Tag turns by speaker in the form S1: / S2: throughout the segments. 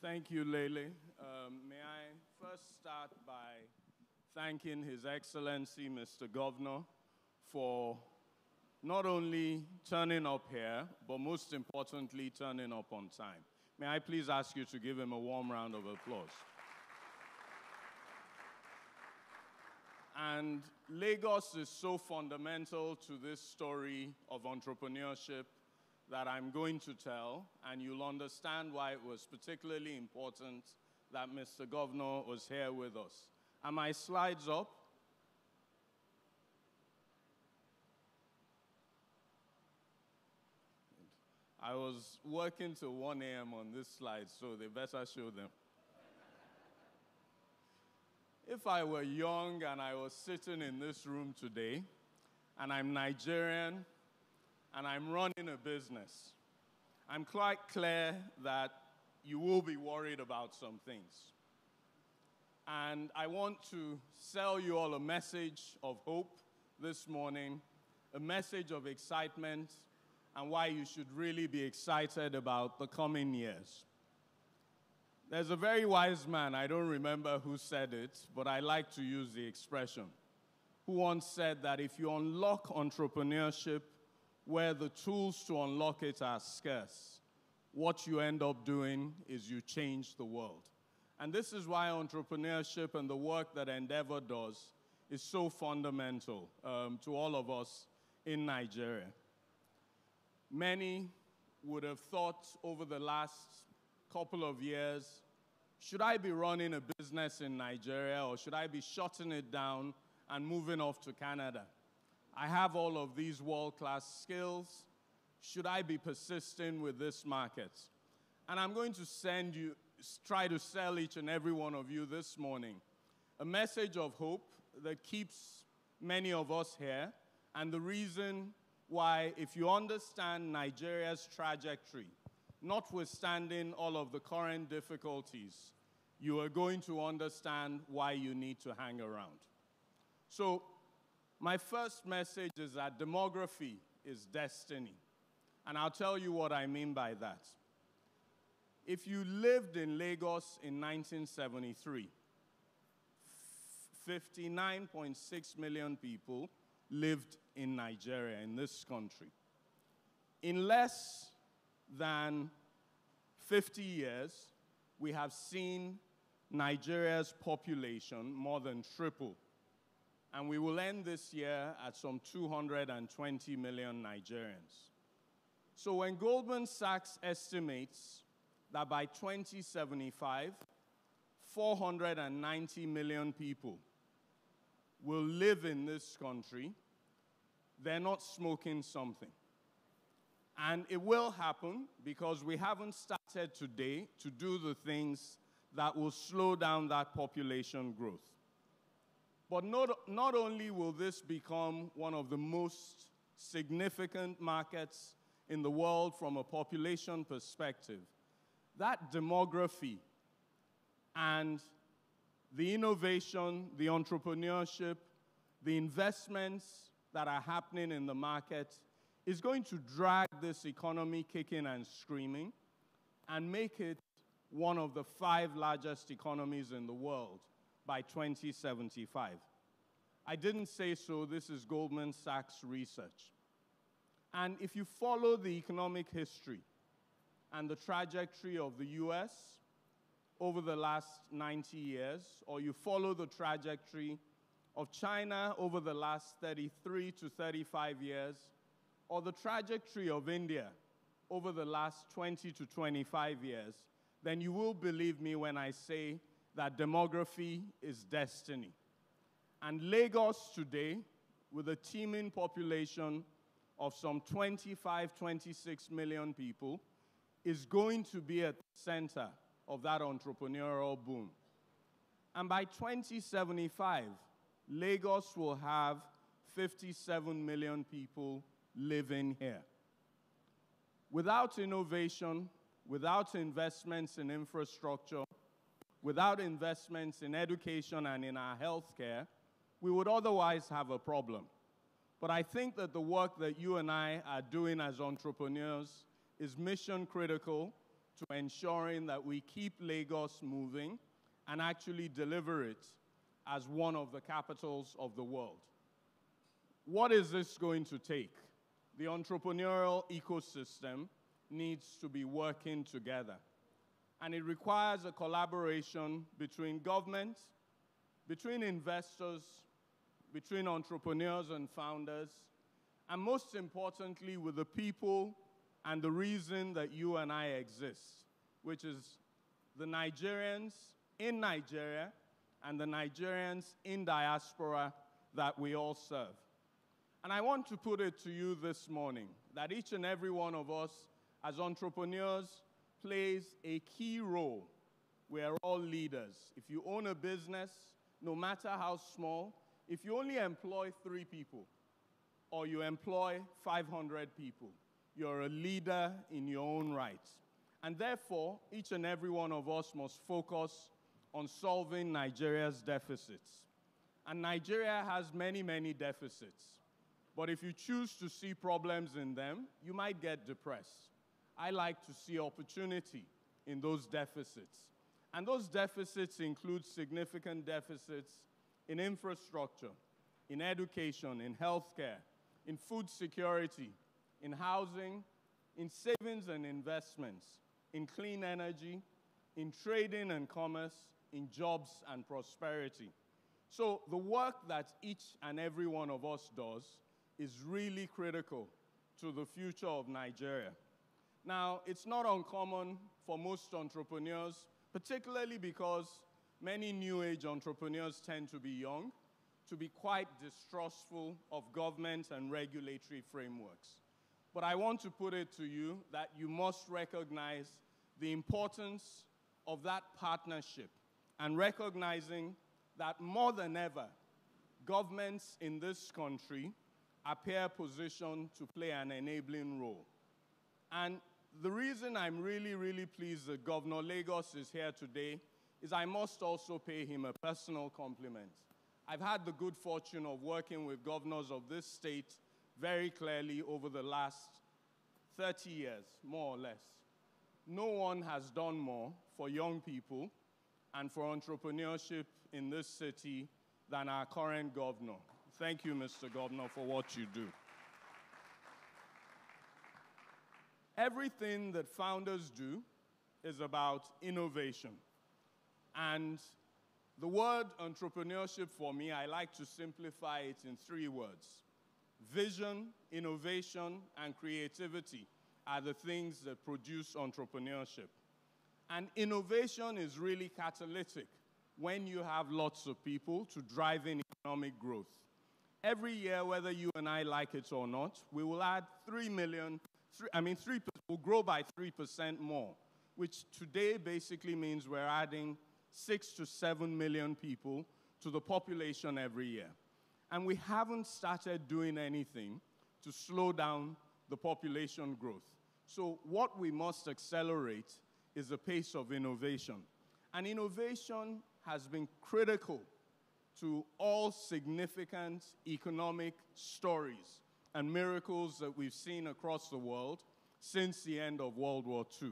S1: Thank you, Lele. May I first start by thanking His Excellency, Mr. Governor, for not only turning up here, but most importantly, turning up on time. May I please ask you to give him a warm round of applause. And Lagos is so fundamental to this story of entrepreneurship that I'm going to tell, and you'll understand why it was particularly important that Mr. Governor was here with us. Are my slides up? I was working till 1 a.m. on this slide, so they better show them. If I were young and I was sitting in this room today, and I'm Nigerian, and I'm running a business, I'm quite clear that you will be worried about some things. And I want to sell you all a message of hope this morning, a message of excitement, and why you should really be excited about the coming years. There's a very wise man, I don't remember who said it, but I like to use the expression, who once said that if you unlock entrepreneurship where the tools to unlock it are scarce, what you end up doing is you change the world. And this is why entrepreneurship and the work that Endeavour does is so fundamental to all of us in Nigeria. Many would have thought over the last couple of years, should I be running a business in Nigeria or should I be shutting it down and moving off to Canada? I have all of these world-class skills. Should I be persisting with this market? And I'm going to try to sell each and every one of you this morning a message of hope that keeps many of us here, and the reason why, if you understand Nigeria's trajectory, notwithstanding all of the current difficulties, you are going to understand why you need to hang around. So, my first message is that demography is destiny. And I'll tell you what I mean by that. If you lived in Lagos in 1973, 59.6 million people lived in Nigeria, in this country. In less than 50 years, we have seen Nigeria's population more than triple. And we will end this year at some 220 million Nigerians. So when Goldman Sachs estimates that by 2075, 490 million people will live in this country, they're not smoking something. And it will happen because we haven't started today to do the things that will slow down that population growth. But not only will this become one of the most significant markets in the world from a population perspective, that demography and the innovation, the entrepreneurship, the investments that are happening in the market is going to drag this economy kicking and screaming and make it one of the 5 largest economies in the world by 2075. I didn't say so, this is Goldman Sachs research. And if you follow the economic history and the trajectory of the US over the last 90 years, or you follow the trajectory of China over the last 33 to 35 years, or the trajectory of India over the last 20 to 25 years, then you will believe me when I say that demography is destiny. And Lagos today, with a teeming population of some 25, 26 million people, is going to be at the center of that entrepreneurial boom. And by 2075, Lagos will have 57 million people living here. Without innovation, without investments in infrastructure, without investments in education and in our healthcare, we would otherwise have a problem. But I think that the work that you and I are doing as entrepreneurs is mission critical to ensuring that we keep Lagos moving and actually deliver it as one of the capitals of the world. What is this going to take? The entrepreneurial ecosystem needs to be working together. And it requires a collaboration between government, between investors, between entrepreneurs and founders, and most importantly, with the people and the reason that you and I exist, which is the Nigerians in Nigeria and the Nigerians in diaspora that we all serve. And I want to put it to you this morning that each and every one of us as entrepreneurs plays a key role. We are all leaders. If you own a business, no matter how small, if you only employ 3 people or you employ 500 people, you're a leader in your own right. And therefore, each and every one of us must focus on solving Nigeria's deficits. And Nigeria has many, many deficits. But if you choose to see problems in them, you might get depressed. I like to see opportunity in those deficits. And those deficits include significant deficits in infrastructure, in education, in healthcare, in food security, in housing, in savings and investments, in clean energy, in trading and commerce, in jobs and prosperity. So the work that each and every one of us does is really critical to the future of Nigeria. Now, it's not uncommon for most entrepreneurs, particularly because many new age entrepreneurs tend to be young, to be quite distrustful of government and regulatory frameworks. But I want to put it to you that you must recognize the importance of that partnership and recognizing that more than ever, governments in this country appear positioned to play an enabling role. And the reason I'm really, really pleased that Governor Lagos is here today is I must also pay him a personal compliment. I've had the good fortune of working with governors of this state very clearly over the last 30 years, more or less. No one has done more for young people and for entrepreneurship in this city than our current governor. Thank you, Mr. Governor, for what you do. Everything that founders do is about innovation. And the word entrepreneurship for me, I like to simplify it in 3 words. Vision, innovation, and creativity are the things that produce entrepreneurship. And innovation is really catalytic when you have lots of people to drive in economic growth. Every year, whether you and I like it or not, we will add 3 million, we'll grow by 3% more, which today basically means we're adding 6 to 7 million people to the population every year. And we haven't started doing anything to slow down the population growth. So what we must accelerate is the pace of innovation. And innovation has been critical to all significant economic stories and miracles that we've seen across the world since the end of World War II.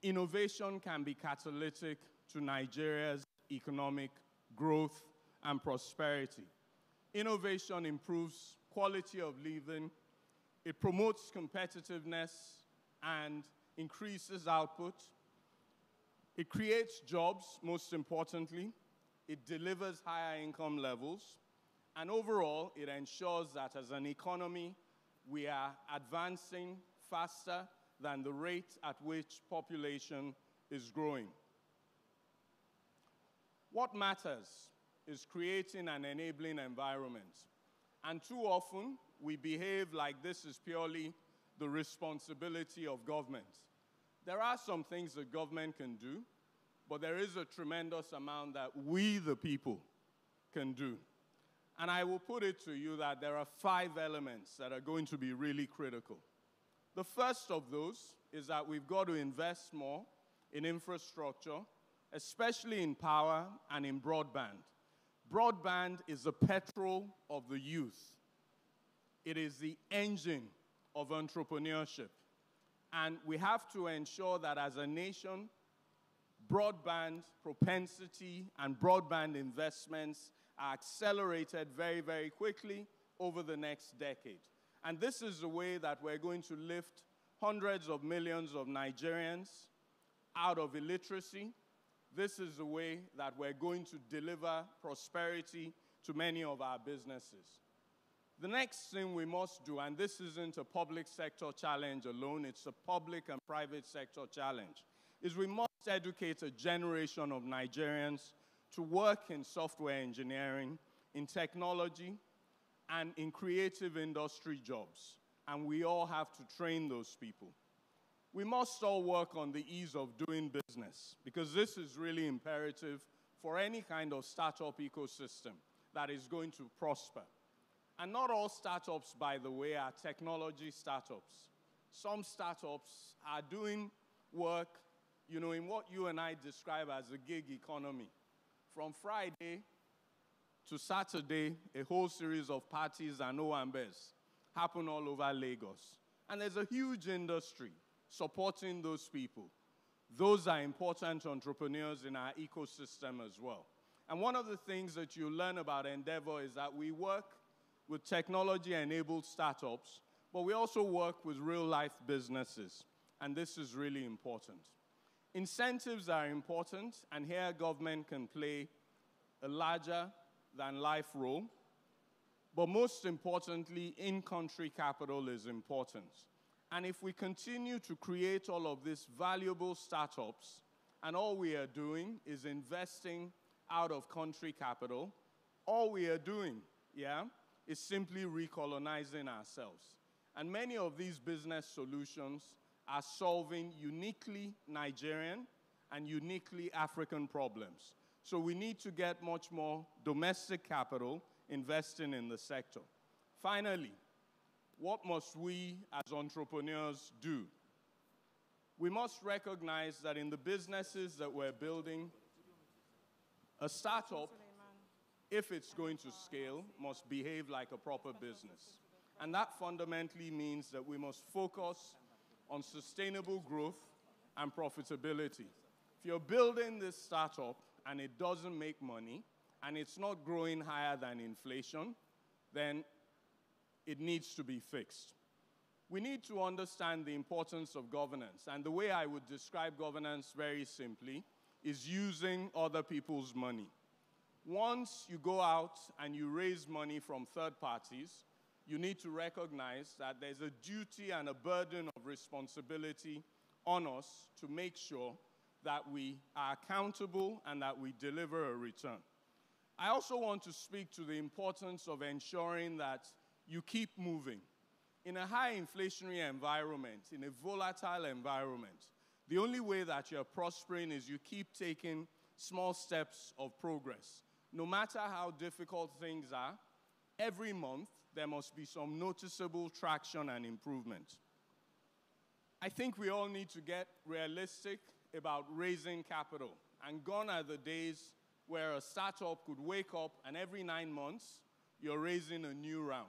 S1: Innovation can be catalytic to Nigeria's economic growth and prosperity. Innovation improves quality of living, it promotes competitiveness and increases output. It creates jobs, most importantly. It delivers higher income levels. And overall, it ensures that as an economy, we are advancing faster than the rate at which population is growing. What matters is creating an enabling environment. And too often, we behave like this is purely the responsibility of government. There are some things that government can do, but there is a tremendous amount that we, the people, can do. And I will put it to you that there are 5 elements that are going to be really critical. The first of those is that we've got to invest more in infrastructure, especially in power and in broadband. Broadband is the petrol of the youth. It is the engine of entrepreneurship. And we have to ensure that as a nation, broadband propensity and broadband investments are accelerated very, very quickly over the next decade. And this is the way that we're going to lift hundreds of millions of Nigerians out of illiteracy. This is the way that we're going to deliver prosperity to many of our businesses. The next thing we must do, and this isn't a public sector challenge alone, it's a public and private sector challenge, is we must educate a generation of Nigerians to work in software engineering, in technology, and in creative industry jobs. And we all have to train those people. We must all work on the ease of doing business, because this is really imperative for any kind of startup ecosystem that is going to prosper. And not all startups, by the way, are technology startups. Some startups are doing work, you know, in what you and I describe as a gig economy. From Friday to Saturday, a whole series of parties and owambes happen all over Lagos. And there's a huge industry supporting those people. Those are important entrepreneurs in our ecosystem as well. And one of the things that you learn about Endeavour is that we work with technology-enabled startups, but we also work with real-life businesses. And this is really important. Incentives are important, and here government can play a larger-than-life role. But most importantly, in-country capital is important. And if we continue to create all of these valuable startups, and all we are doing is investing out of country capital, all we are doing, is simply recolonizing ourselves. And many of these business solutions are solving uniquely Nigerian and uniquely African problems. So we need to get much more domestic capital investing in the sector. Finally, what must we as entrepreneurs do? We must recognize that in the businesses that we're building, a startup, if it's going to scale, must behave like a proper business. And that fundamentally means that we must focus on sustainable growth and profitability. If you're building this startup and it doesn't make money, and it's not growing higher than inflation, then it needs to be fixed. We need to understand the importance of governance. And the way I would describe governance very simply is using other people's money. Once you go out and you raise money from third parties, you need to recognize that there's a duty and a burden of responsibility on us to make sure that we are accountable and that we deliver a return. I also want to speak to the importance of ensuring that you keep moving. In a high inflationary environment, in a volatile environment, the only way that you're prospering is you keep taking small steps of progress. No matter how difficult things are, every month there must be some noticeable traction and improvement. I think we all need to get realistic about raising capital. And gone are the days where a startup could wake up and every 9 months, you're raising a new round.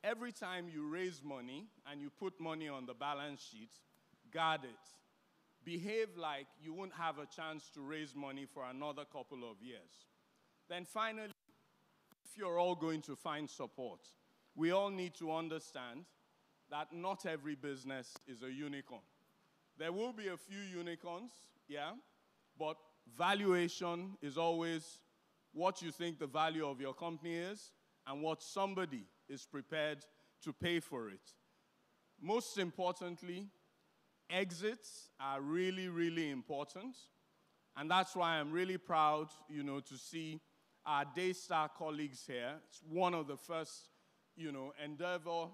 S1: Every time you raise money and you put money on the balance sheet, guard it. Behave like you won't have a chance to raise money for another couple of years. Then finally, if you're all going to find support, we all need to understand that not every business is a unicorn. There will be a few unicorns, but valuation is always what you think the value of your company is and what somebody is prepared to pay for it. Most importantly, exits are really, really important. And that's why I'm really proud, to see our Daystar colleagues here. It's one of the first, Endeavour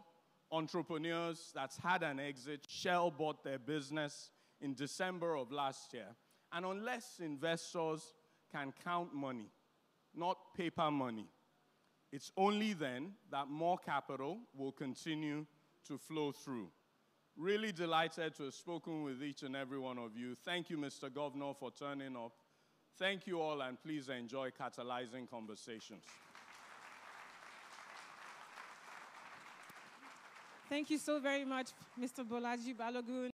S1: entrepreneurs that's had an exit. Shell bought their business in December of last year. And unless investors can count money, not paper money, it's only then that more capital will continue to flow through. Really delighted to have spoken with each and every one of you. Thank you, Mr. Governor, for turning up. Thank you all, and please enjoy Catalyzing Conversations.
S2: Thank you so very much, Mr. Bolaji Balogun.